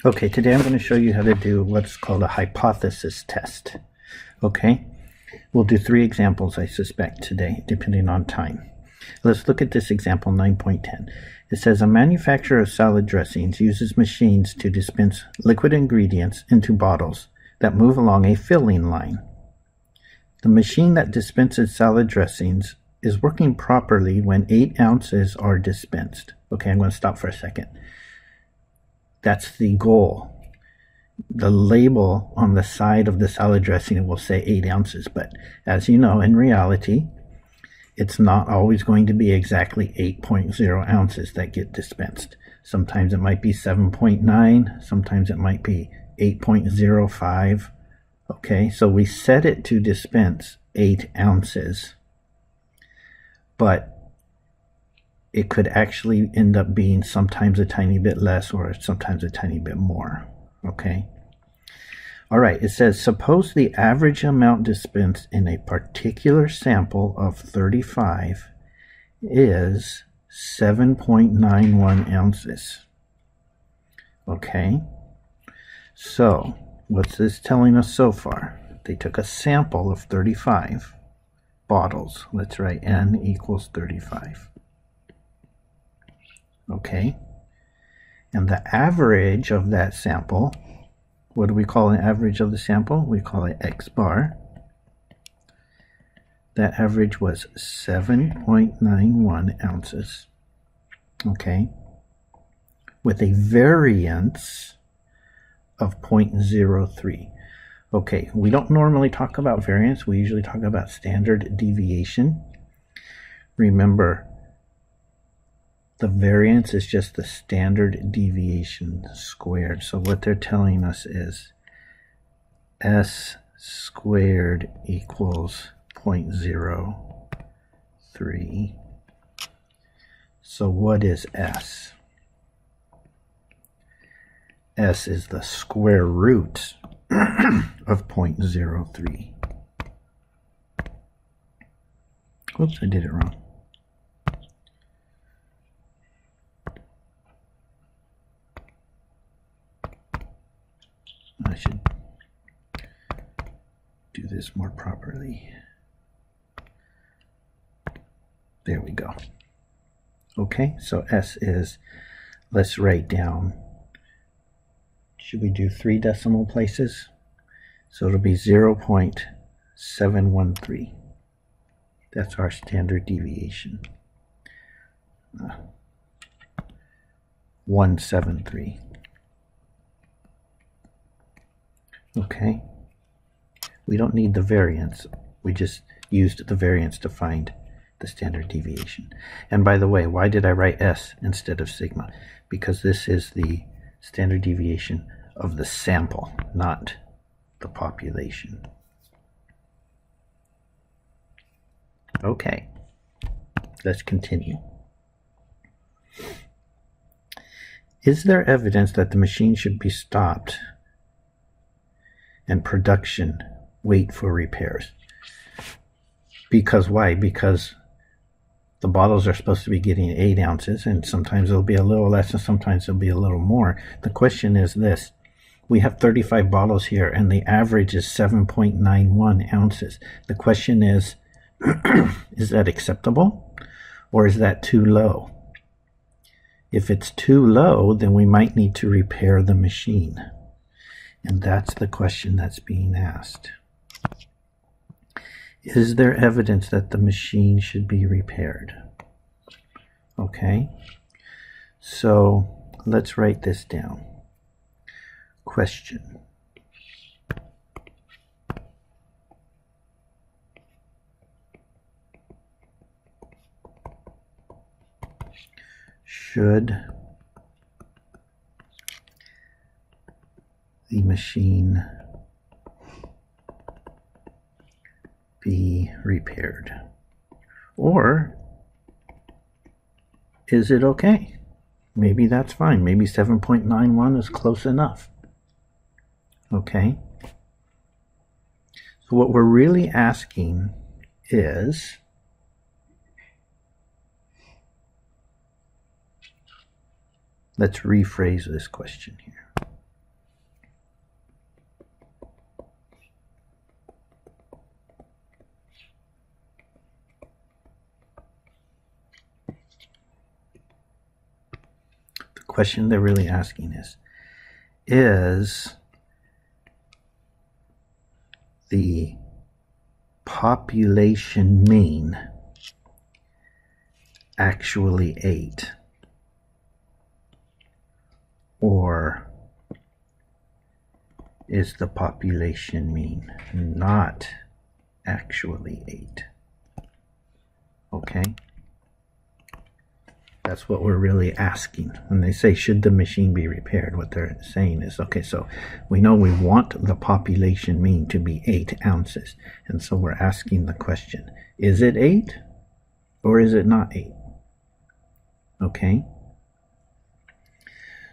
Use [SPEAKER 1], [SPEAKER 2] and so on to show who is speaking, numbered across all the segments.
[SPEAKER 1] Okay, today I'm going to show you how to do what's called a hypothesis test. Okay, we'll do 3 examples, I suspect, today, depending on time. Let's look at this example 9.10. It says a manufacturer of salad dressings uses machines to dispense liquid ingredients into bottles that move along a filling line. The machine that dispenses salad dressings is working properly when 8 ounces are dispensed. Okay, I'm going to stop for a second. That's the goal. The label on the side of the salad dressing will say 8 ounces, but as you know, in reality, it's not always going to be exactly 8.0 ounces that get dispensed. Sometimes it might be 7.9, sometimes it might be 8.05. Okay, so we set it to dispense 8 ounces, but it could actually end up being sometimes a tiny bit less or sometimes a tiny bit more. Okay. All right. It says, suppose the average amount dispensed in a particular sample of 35 is 7.91 ounces. Okay. So what's this telling us so far? They took a sample of 35 bottles. Let's write N equals 35. Okay, and the average of that sample, what do we call an average of the sample? We call it X bar. That average was 7.91 ounces. Okay, with a variance of 0.03. Okay, we don't normally talk about variance. We usually talk about standard deviation. Remember, the variance is just the standard deviation squared. So what they're telling us is S squared equals 0.03. So what is S? S is the square root of 0.03. Oops, I did it wrong. I should do this more properly. There we go. Okay, so S is, let's write down, should we do 3 decimal places? So it'll be 0.713. That's our standard deviation. 173. Okay, we don't need the variance. We just used the variance to find the standard deviation. And by the way, why did I write S instead of sigma? Because this is the standard deviation of the sample, not the population. Okay, let's continue. Is there evidence that the machine should be stopped and production wait for repairs? Because why? Because the bottles are supposed to be getting 8 ounces, and sometimes it'll be a little less and sometimes it'll be a little more. The question is this: we have 35 bottles here and the average is 7.91 ounces. The question is is that acceptable or is that too low? If it's too low, then we might need to repair the machine. And that's the question that's being asked. Is there evidence that the machine should be repaired? Okay, so let's write this down. Question. Should the machine be repaired? Or is it okay? Maybe that's fine. Maybe 7.91 is close enough. Okay. So what we're really asking is, let's rephrase this question here. question they're really asking is the population mean actually 8? Or is the population mean not actually 8? Okay? That's what we're really asking. When they say, should the machine be repaired, what they're saying is, okay, so we know we want the population mean to be 8 ounces. And so we're asking the question, is it 8 or is it not 8? Okay?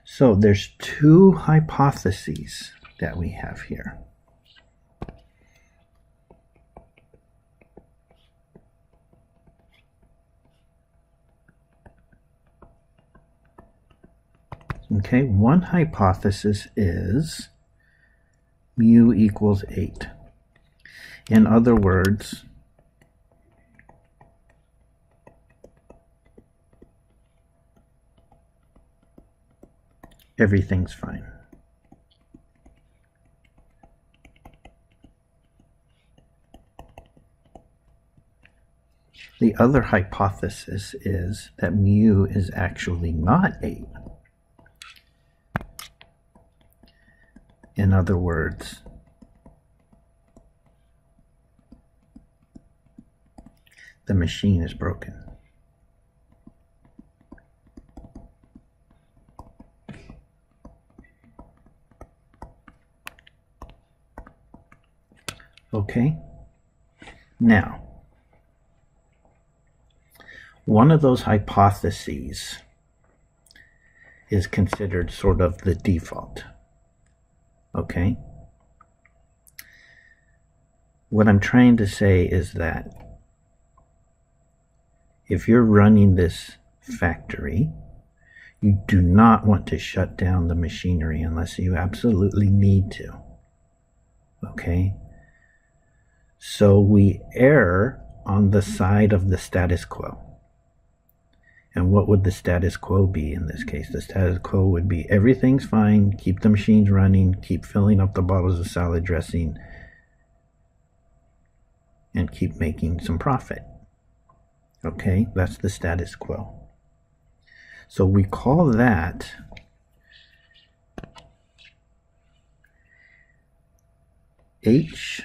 [SPEAKER 1] So there's 2 hypotheses that we have here. Okay, one hypothesis is mu equals 8. In other words, everything's fine. The other hypothesis is that mu is actually not 8. In other words, the machine is broken. Okay? Now, one of those hypotheses is considered sort of the default. Okay? What I'm trying to say is that if you're running this factory, you do not want to shut down the machinery unless you absolutely need to. Okay? So we err on the side of the status quo. And what would the status quo be in this case? The status quo would be everything's fine, keep the machines running, keep filling up the bottles of salad dressing, and keep making some profit. Okay, that's the status quo. So we call that H0.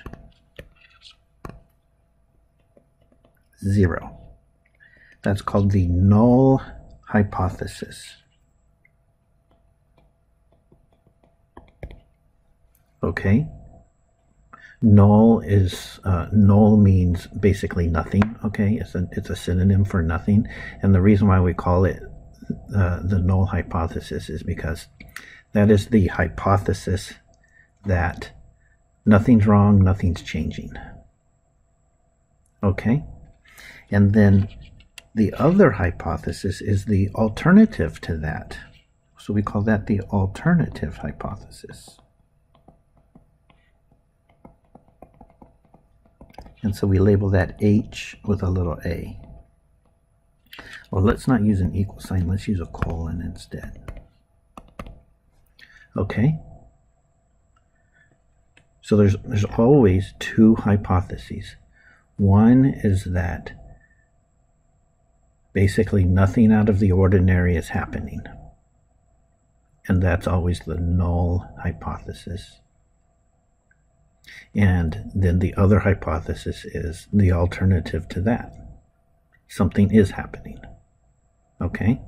[SPEAKER 1] That's called the null hypothesis. Okay? Null means basically nothing. Okay? It's a synonym for nothing. And the reason why we call it the null hypothesis is because that is the hypothesis that nothing's wrong, nothing's changing. Okay? And then the other hypothesis is the alternative to that. So we call that the alternative hypothesis. And so we label that H with a little a. Well, let's not use an equal sign. Let's use a colon instead. Okay? So there's always 2 hypotheses. One is that basically nothing out of the ordinary is happening. And that's always the null hypothesis. And then the other hypothesis is the alternative to that. Something is happening. Okay?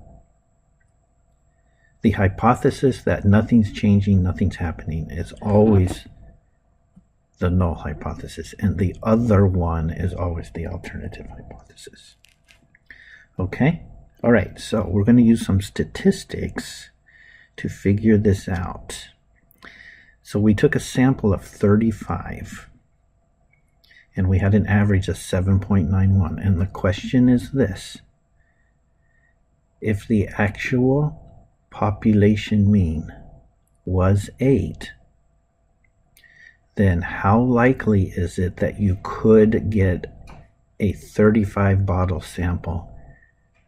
[SPEAKER 1] The hypothesis that nothing's changing, nothing's happening is always the null hypothesis. And the other one is always the alternative hypothesis. Okay? All right, so we're going to use some statistics to figure this out. So we took a sample of 35, and we had an average of 7.91. And the question is this: if the actual population mean was 8, then how likely is it that you could get a 35 bottle sample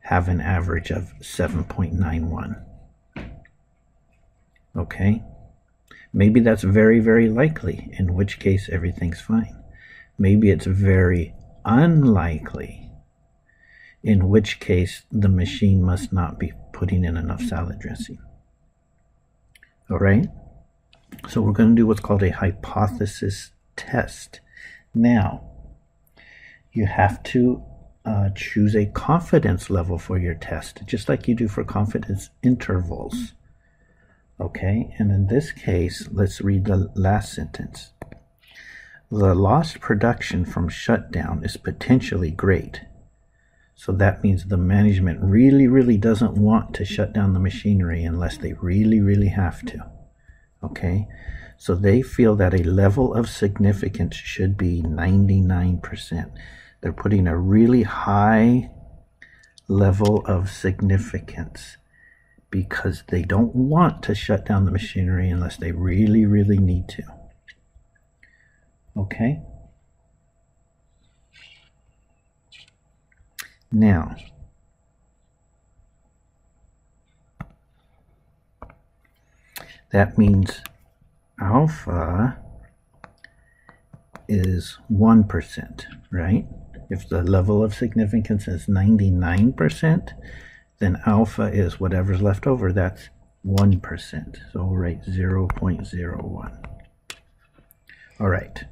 [SPEAKER 1] have an average of 7.91? Okay? Maybe that's very, very likely, in which case everything's fine. Maybe it's very unlikely, in which case the machine must not be putting in enough salad dressing. All right? So we're going to do what's called a hypothesis test. Now, you have to choose a confidence level for your test, just like you do for confidence intervals. Okay, and in this case, let's read the last sentence. The lost production from shutdown is potentially great. So that means the management really, really doesn't want to shut down the machinery unless they really, really have to. Okay, so they feel that a level of significance should be 99%. They're putting a really high level of significance because they don't want to shut down the machinery unless they really, really need to. Okay? Now, that means alpha is 1%, right? If the level of significance is 99%, then alpha is whatever's left over, that's 1%. So we'll write 0.01. All right.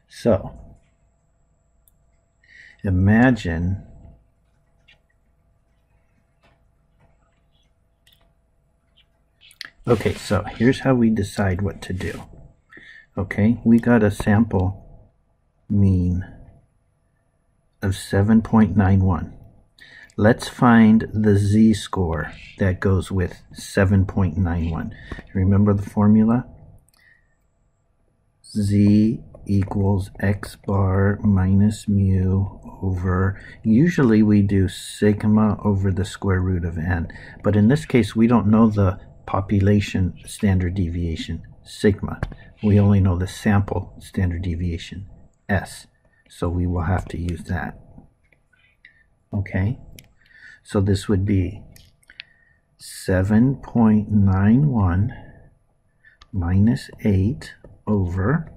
[SPEAKER 1] So imagine okay, so here's how we decide what to do. Okay, we got a sample mean of 7.91. Let's find the z-score that goes with 7.91. Remember the formula? Z equals x bar minus mu over, usually we do sigma over the square root of n, but in this case we don't know the population standard deviation, sigma. We only know the sample standard deviation, s. So we will have to use that. Okay, so this would be 7.91 minus 8 over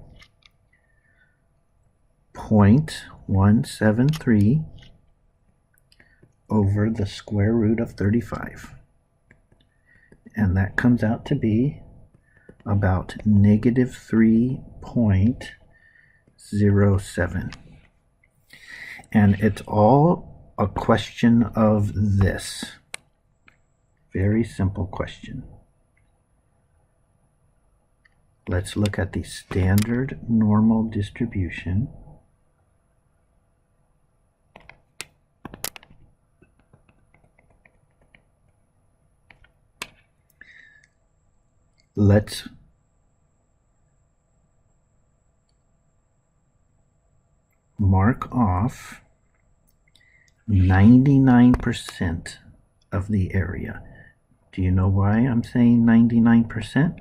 [SPEAKER 1] 0.173 over the square root of 35. And that comes out to be about negative 3.07. And it's all a question of this. Very simple question. Let's look at the standard normal distribution. Let's mark off 99% of the area. Do you know why I'm saying 99%?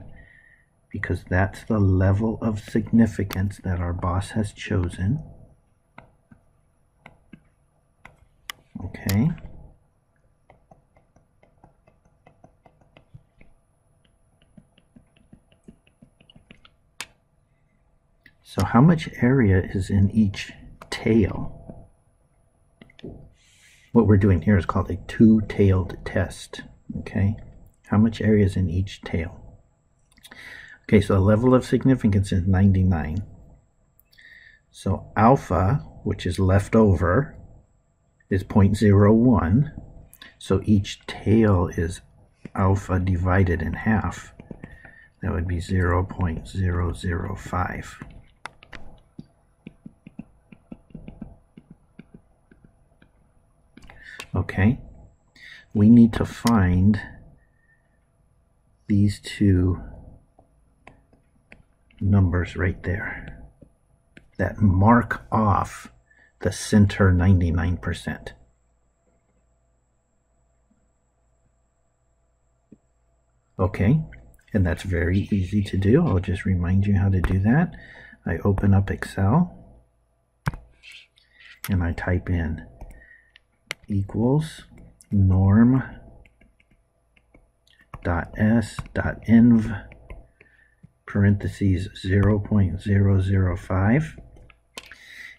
[SPEAKER 1] Because that's the level of significance that our boss has chosen. Okay. So how much area is in each tail? What we're doing here is called a two-tailed test. Okay, how much area is in each tail? Okay, so the level of significance is 99. So alpha, which is left over, is 0.01. So each tail is alpha divided in half. That would be 0.005. Okay, we need to find these two numbers right there that mark off the center 99%. Okay, and that's very easy to do. I'll just remind you how to do that. I open up Excel and I type in equals norm dot s dot inv parentheses 0.005,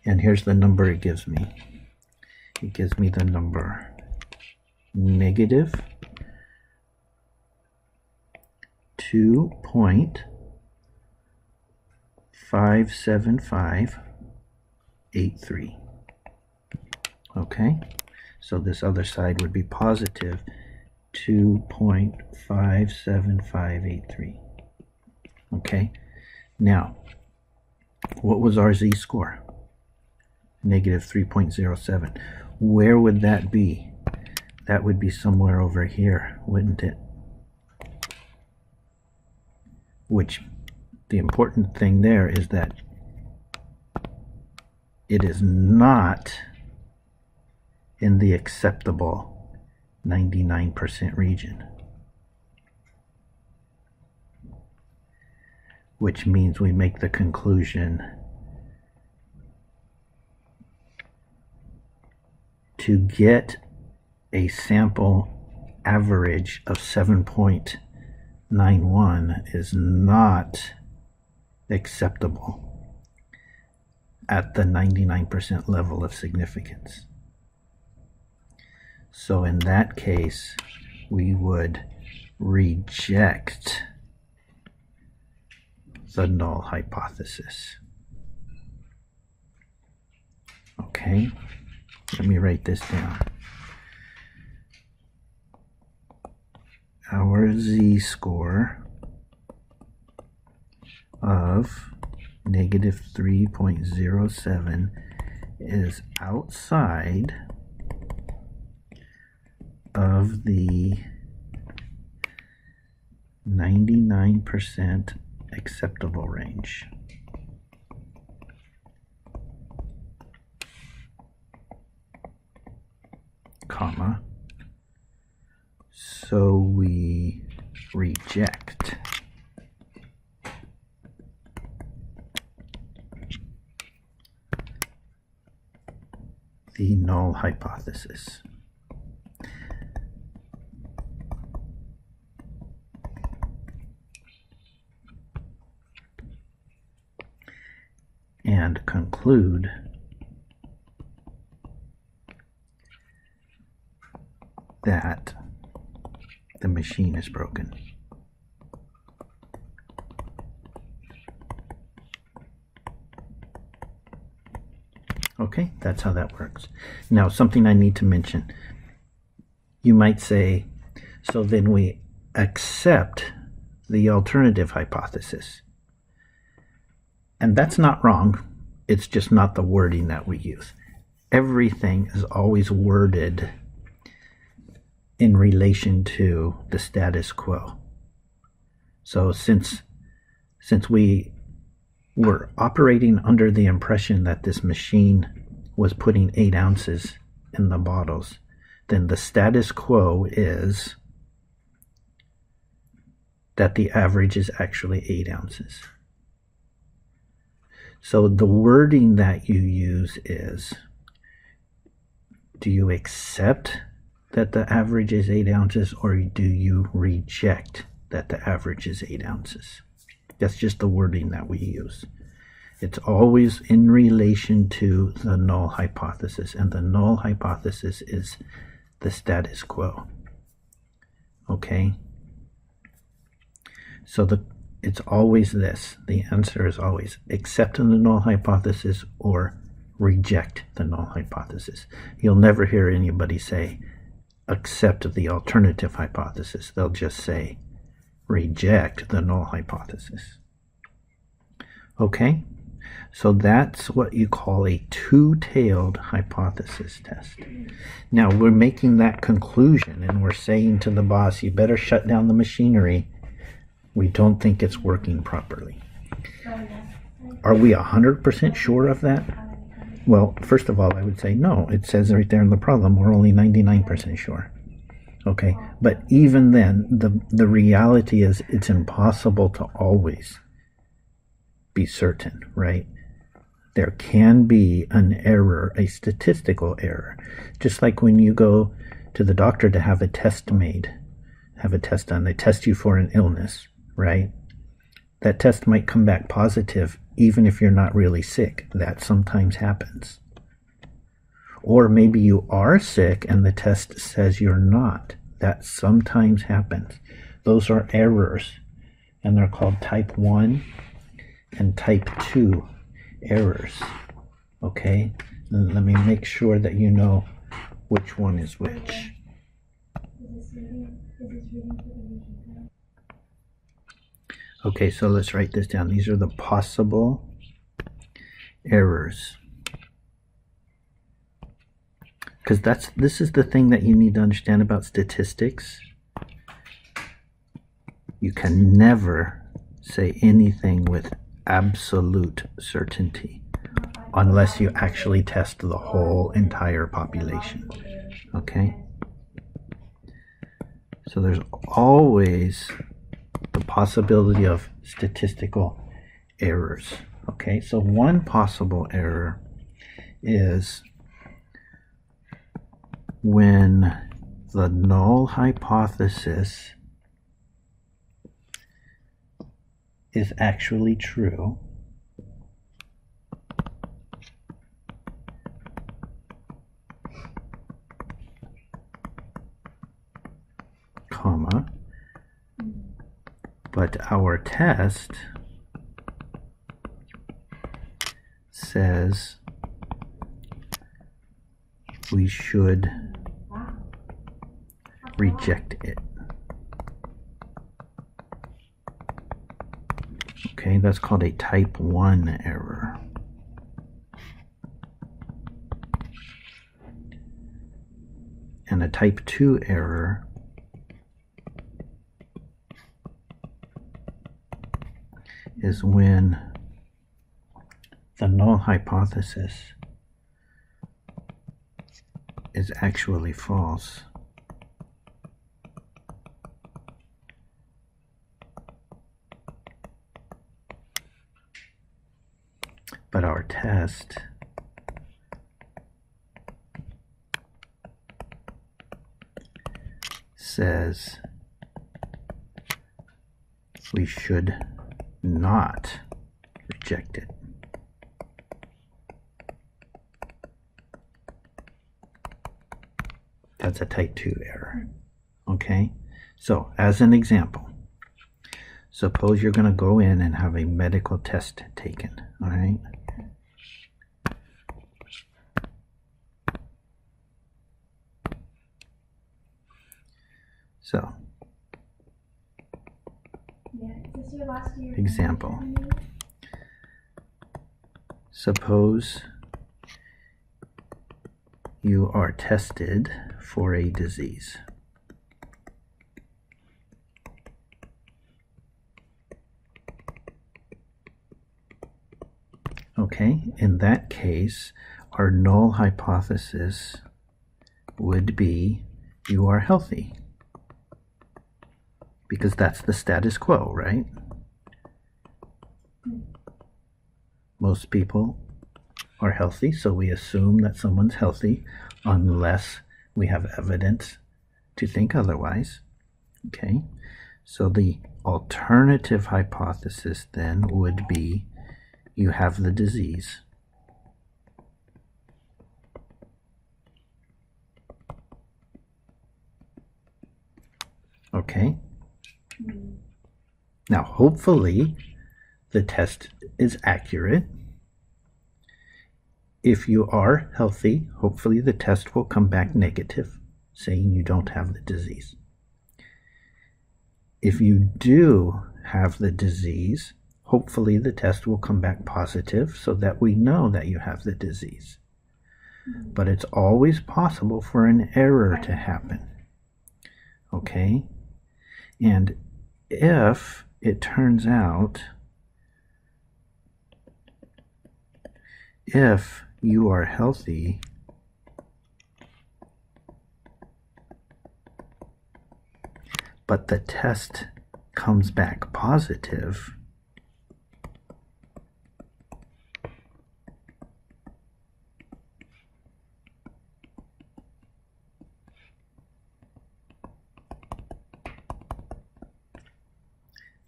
[SPEAKER 1] and here's the number it gives me. It gives me the number negative 2.57583. Okay, so this other side would be positive 2.57583. Okay, now what was our z-score? Negative 3.07. Where would that be? That would be somewhere over here, wouldn't it? Which, the important thing there is that it is not in the acceptable 99% region, which means we make the conclusion to get a sample average of 7.91 is not acceptable at the 99% level of significance. So in that case, we would reject the null hypothesis. Okay, let me write this down. Our z-score of negative 3.07 is outside of the 99% acceptable range. Comma. So we reject the null hypothesis. And conclude that the machine is broken. Okay, that's how that works. Now, something I need to mention. You might say, so then we accept the alternative hypothesis. And that's not wrong. It's just not the wording that we use. Everything is always worded in relation to the status quo. So since we were operating under the impression that this machine was putting 8 ounces in the bottles, then the status quo is that the average is actually 8 ounces. So the wording that you use is, do you accept that the average is 8 ounces, or do you reject that the average is 8 ounces? That's just the wording that we use. It's always in relation to the null hypothesis, and the null hypothesis is the status quo. Okay? So it's always this. The answer is always accept the null hypothesis or reject the null hypothesis. You'll never hear anybody say accept the alternative hypothesis. They'll just say reject the null hypothesis. Okay? So that's what you call a two-tailed hypothesis test. Now we're making that conclusion and we're saying to the boss, you better shut down the machinery. We don't think it's working properly. Are we 100% sure of that? Well, first of all, I would say no. It says right there in the problem, we're only 99% sure. Okay, but even then, the reality is it's impossible to always be certain, right? There can be an error, a statistical error. Just like when you go to the doctor to have a test made, have a test done. They test you for an illness, right? That test might come back positive even if you're not really sick. That sometimes happens. Or maybe you are sick and the test says you're not. That sometimes happens. Those are errors, and they're called type 1 and type 2 errors. Okay? And let me make sure that you know which one is which. Okay, so let's write this down. These are the possible errors. Because this is the thing that you need to understand about statistics. You can never say anything with absolute certainty unless you actually test the whole entire population. Okay? So there's always the possibility of statistical errors. Okay, so one possible error is when the null hypothesis is actually true, comma, but our test says we should reject it. Okay, that's called a type 1 error. And a type 2 error is when the null hypothesis is actually false. But our test says we should not reject it. That's a type 2 error. Okay? So, as an example, suppose you're going to go in and have a medical test taken. All right? So, example. Suppose you are tested for a disease. Okay, in that case, our null hypothesis would be you are healthy. Because that's the status quo, right? Most people are healthy, so we assume that someone's healthy unless we have evidence to think otherwise. Okay, so the alternative hypothesis then would be you have the disease. Okay. Now, hopefully, the test is accurate. If you are healthy, hopefully the test will come back negative, saying you don't have the disease. If you do have the disease, hopefully the test will come back positive so that we know that you have the disease. But it's always possible for an error to happen. Okay? And if it turns out, if you are healthy, but the test comes back positive,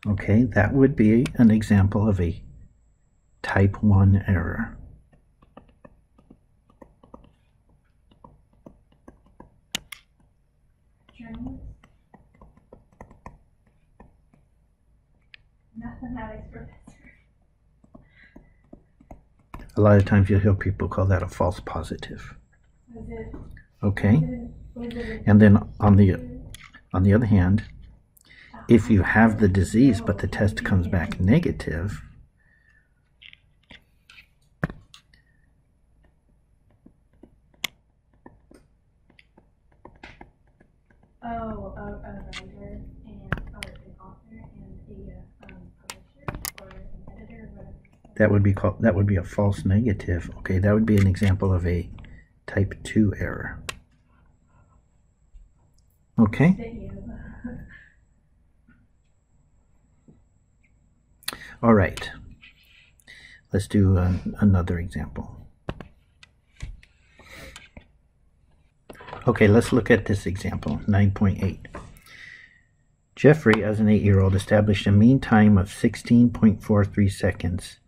[SPEAKER 1] Okay, that would be an example of a type 1 error.
[SPEAKER 2] Mathematics professor.
[SPEAKER 1] A lot of times you'll hear people call that a false positive. Okay, and then on the other hand, if you have the disease but the test comes back negative,
[SPEAKER 2] A writer and or an author and a publisher or an editor or whatever.
[SPEAKER 1] that would be a false negative. Okay, that would be an example of a type 2 error. Okay. All right. Let's do another example. Okay, let's look at this example, 9.8. Jeffrey, as an 8-year-old, established a mean time of 16.43 seconds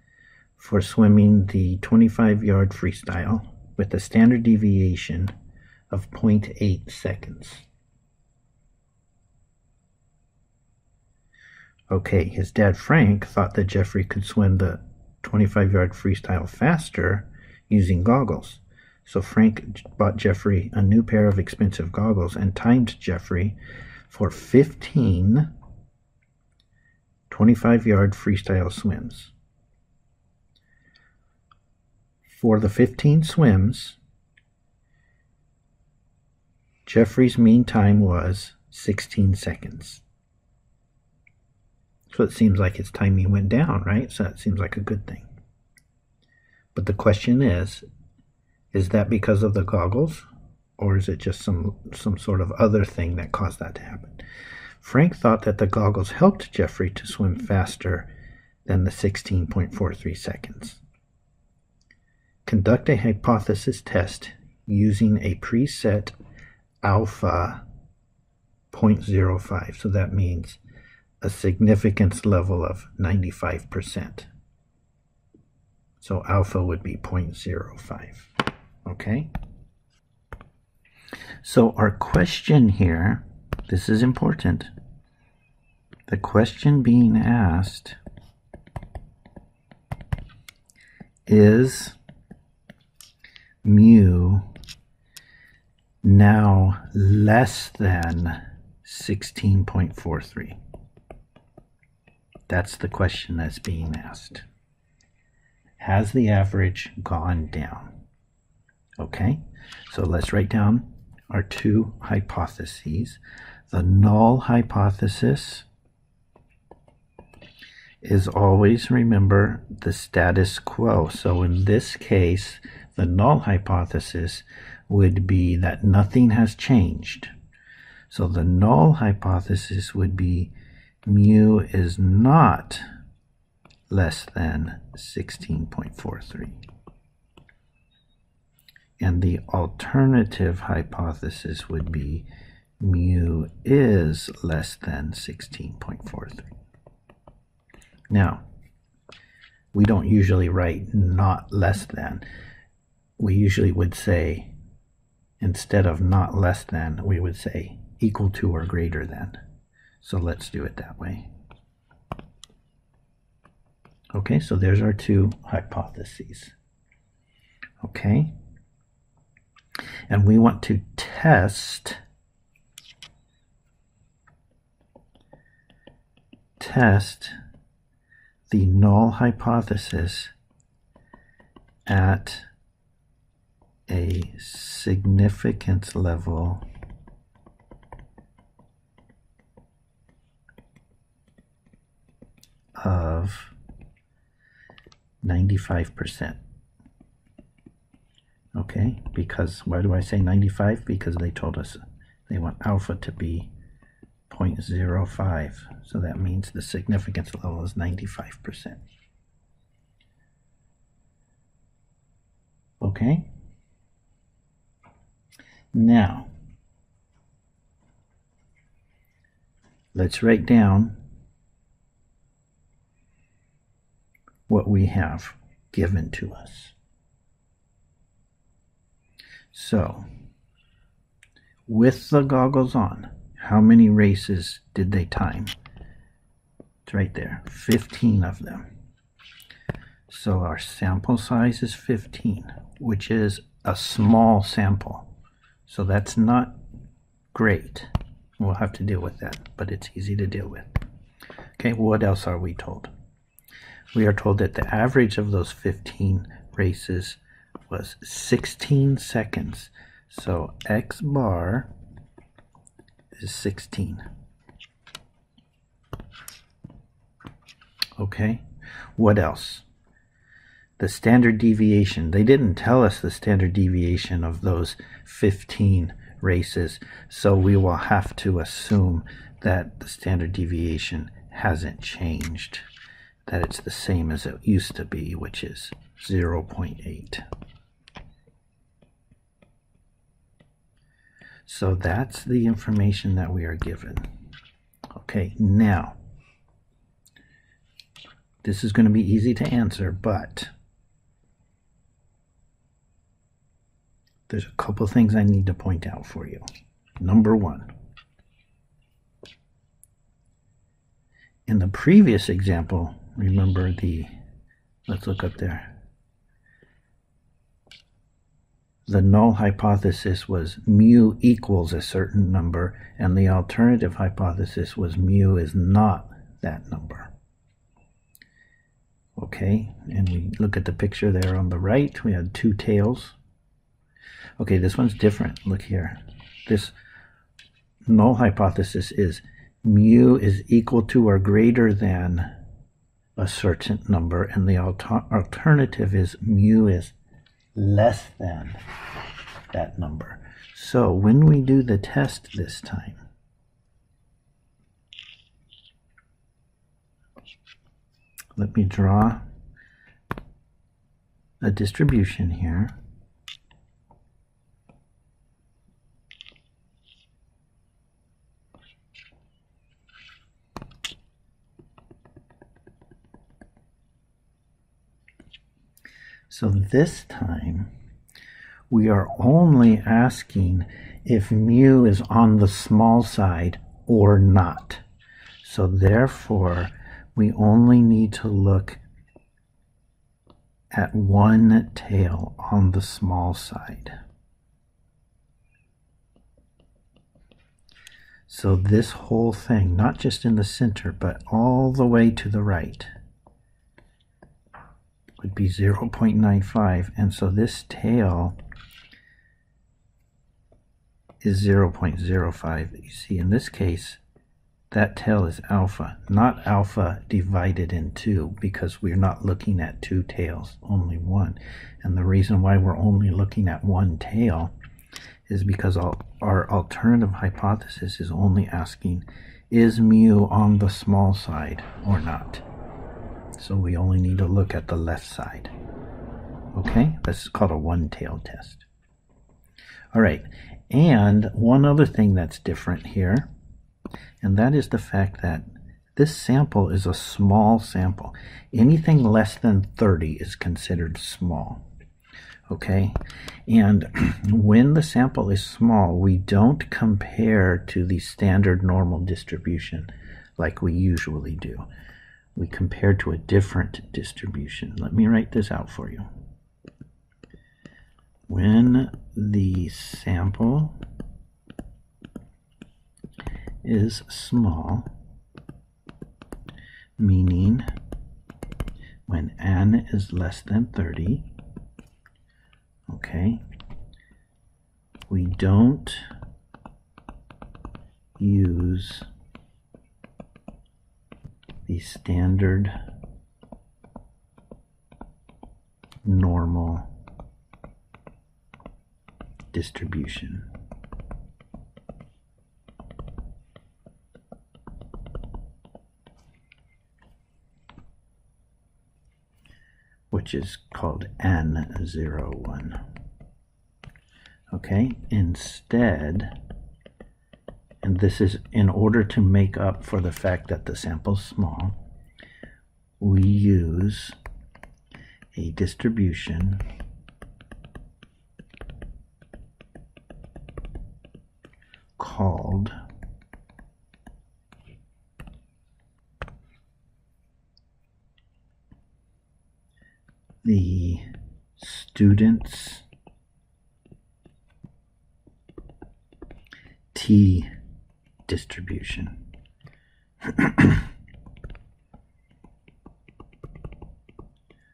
[SPEAKER 1] for swimming the 25-yard freestyle with a standard deviation of 0.8 seconds. Okay, his dad Frank thought that Jeffrey could swim the 25-yard freestyle faster using goggles. So Frank bought Jeffrey a new pair of expensive goggles and timed Jeffrey for 15 25-yard freestyle swims. For the 15 swims, Jeffrey's mean time was 16 seconds. So it seems like his timing went down, right? So that seems like a good thing. But the question is that because of the goggles, or is it just some sort of other thing that caused that to happen? Frank thought that the goggles helped Jeffrey to swim faster than the 16.43 seconds. Conduct a hypothesis test using a preset alpha 0.05. So that means a significance level of 95%. So alpha would be 0.05. Okay? So our question here, this is important. The question being asked is mu now less than 16.43? That's the question that's being asked. Has the average gone down? Okay, so let's write down our two hypotheses. The null hypothesis is always, remember, the status quo. So in this case, the null hypothesis would be that nothing has changed. So the null hypothesis would be mu is not less than 16.43. And the alternative hypothesis would be mu is less than 16.43. Now, we don't usually write not less than. We usually would say, instead of not less than, we would say equal to or greater than. So let's do it that way. Okay, so there's our two hypotheses. Okay, and we want to test the null hypothesis at a significance level of 95%. Okay, because why do I say 95? Because they told us they want alpha to be 0.05. So that means the significance level is 95%. Okay? Now, let's write down what we have given to us. So, with the goggles on, how many races did they time? It's right there, 15 of them. So our sample size is 15, which is a small sample. So that's not great. We'll have to deal with that, but it's easy to deal with. Okay, what else are we told? We are told that the average of those 15 races was 16 seconds. So X bar is 16. Okay, what else? The standard deviation. They didn't tell us the standard deviation of those 15 races, so we will have to assume that the standard deviation hasn't changed, that it's the same as it used to be, which is 0.8. So that's the information that we are given. Okay, now, this is going to be easy to answer, but there's a couple things I need to point out for you. Number one, in the previous example, remember let's look up there. The null hypothesis was mu equals a certain number, and the alternative hypothesis was mu is not that number. Okay, and we look at the picture there on the right, we had two tails. Okay, this one's different. Look here. This null hypothesis is mu is equal to or greater than a certain number, and the alternative is mu is less than that number. So when we do the test this time, let me draw a distribution here. So this time, we are only asking if mu is on the small side or not. So therefore, we only need to look at one tail on the small side. So this whole thing, not just in the center, but all the way to the right, would be 0.95, and so this tail is 0.05. You see, in this case, that tail is alpha, not alpha divided in 2, because we're not looking at two tails, only one. And the reason why we're only looking at one tail is because our alternative hypothesis is only asking, is mu on the small side or not? So we only need to look at the left side. Okay, this is called a one-tailed test. All right, and one other thing that's different here, and that is the fact that this sample is a small sample. Anything less than 30 is considered small. Okay, and when the sample is small, we don't compare to the standard normal distribution like we usually do. We compare to a different distribution. Let me write this out for you. When the sample is small, meaning when n is less than 30, okay, we don't use the standard normal distribution. Which is called N01. Okay, instead, and this is in order to make up for the fact that the sample's small, we use a distribution called the student's t-distribution.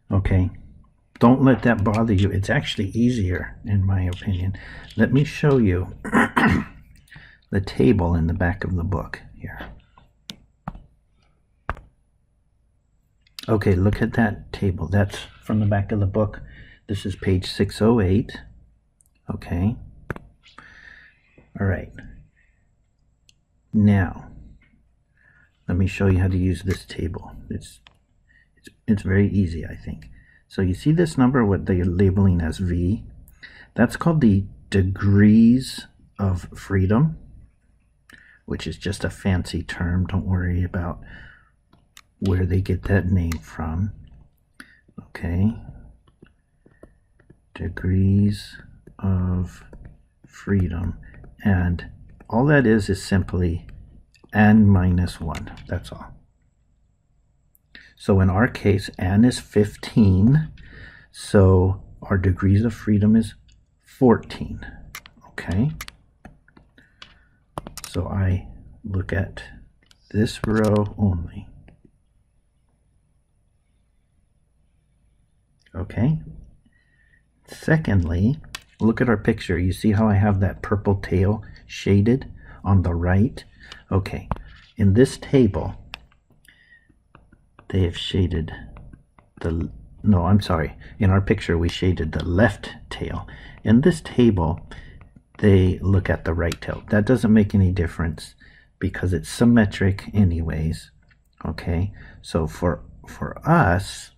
[SPEAKER 1] Okay, don't let that bother you. It's actually easier, in my opinion. Let me show you the table in the back of the book here. Okay, look at that table. That's from the back of the book. This is page 608. Okay. All right. Now, let me show you how to use this table. It's very easy, I think. So you see this number, what they're labeling as V? That's called the degrees of freedom, which is just a fancy term. Don't worry about where they get that name from. Okay. Degrees of freedom. And all that is simply n minus 1. That's all. So in our case, n is 15. So our degrees of freedom is 14. Okay. So I look at this row only. Okay. Secondly, look at our picture. You see how I have that purple tail shaded on the right? Okay. In this table, they have shaded the, no, I'm sorry. In our picture, we shaded the left tail. In this table, they look at the right tail. That doesn't make any difference because it's symmetric anyways. Okay. So for us,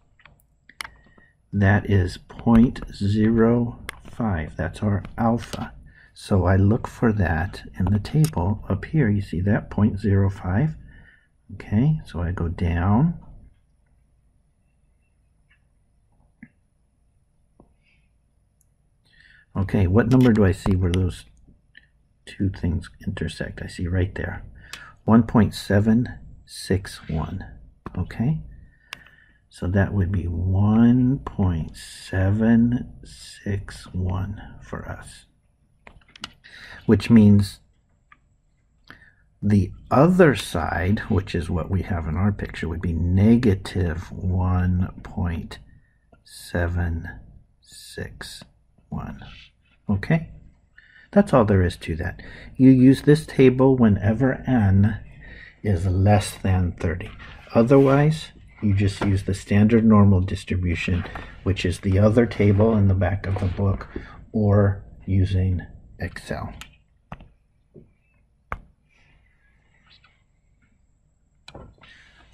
[SPEAKER 1] that is 0.05. That's our alpha. So I look for that in the table up here. You see that 0.05. Okay, so I go down. Okay, what number do I see where those two things intersect? I see right there. 1.761. Okay. So that would be 1.761 for us, which means the other side, which is what we have in our picture, would be negative 1.761. Okay? That's all there is to that. You use this table whenever n is less than 30. Otherwise, you just use the standard normal distribution, which is the other table in the back of the book, or using Excel.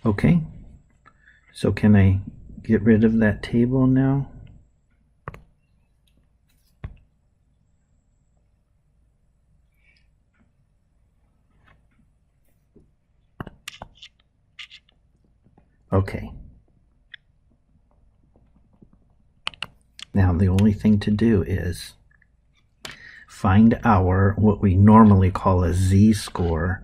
[SPEAKER 1] Okay, so can I get rid of that table now? Okay. Now the only thing to do is find what we normally call a z-score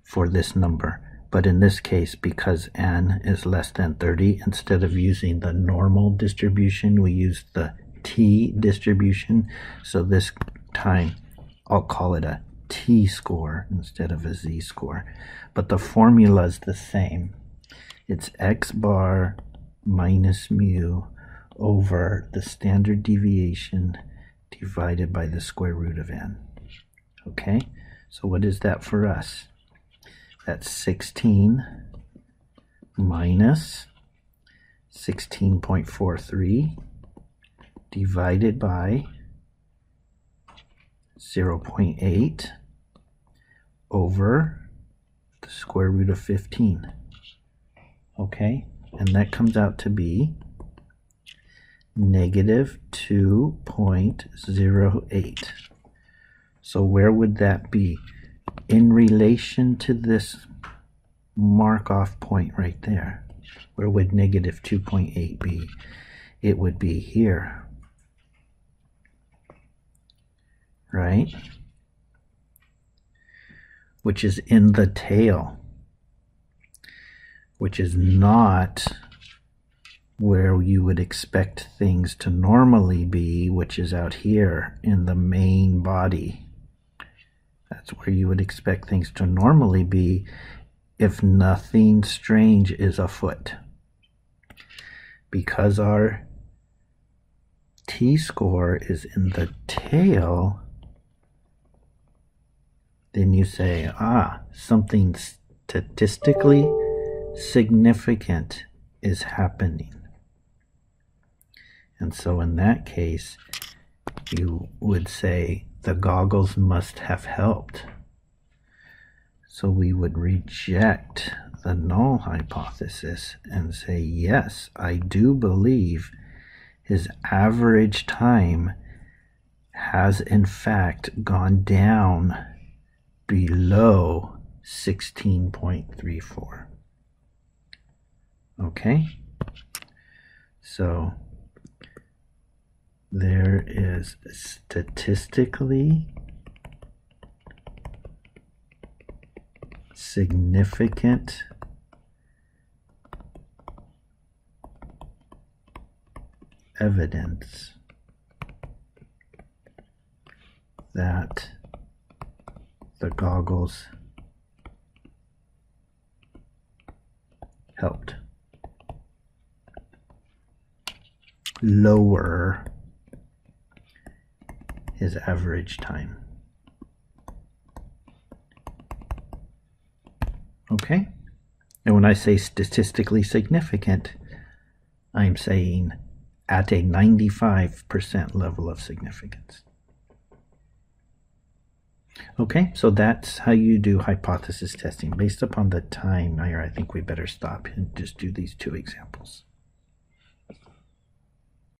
[SPEAKER 1] for this number. But in this case, because n is less than 30, instead of using the normal distribution, we use the t-distribution. So this time, I'll call it a t-score instead of a z-score. But the formula is the same. It's x bar minus mu over the standard deviation divided by the square root of n. Okay, so what is that for us? That's 16 minus 16.43 divided by 0.8 over the square root of 15. Okay, and that comes out to be negative 2.08. So where would that be in relation to this mark off point right there? Where would negative 2.8 be? it would be here, right? Which is in the tail, which is not where you would expect things to normally be, which is out here in the main body. That's where you would expect things to normally be if nothing strange is afoot. Because our t-score is in the tail, then you say, something statistically significant is happening. And so in that case, you would say the goggles must have helped. So we would reject the null hypothesis and say, yes, I do believe his average time has in fact gone down below 16.34. Okay? So there is statistically significant evidence that the goggles helped lower his average time. Okay? And when I say statistically significant, I'm saying at a 95% level of significance. Okay, so that's how you do hypothesis testing based upon the time. I think we better stop and just do these two examples.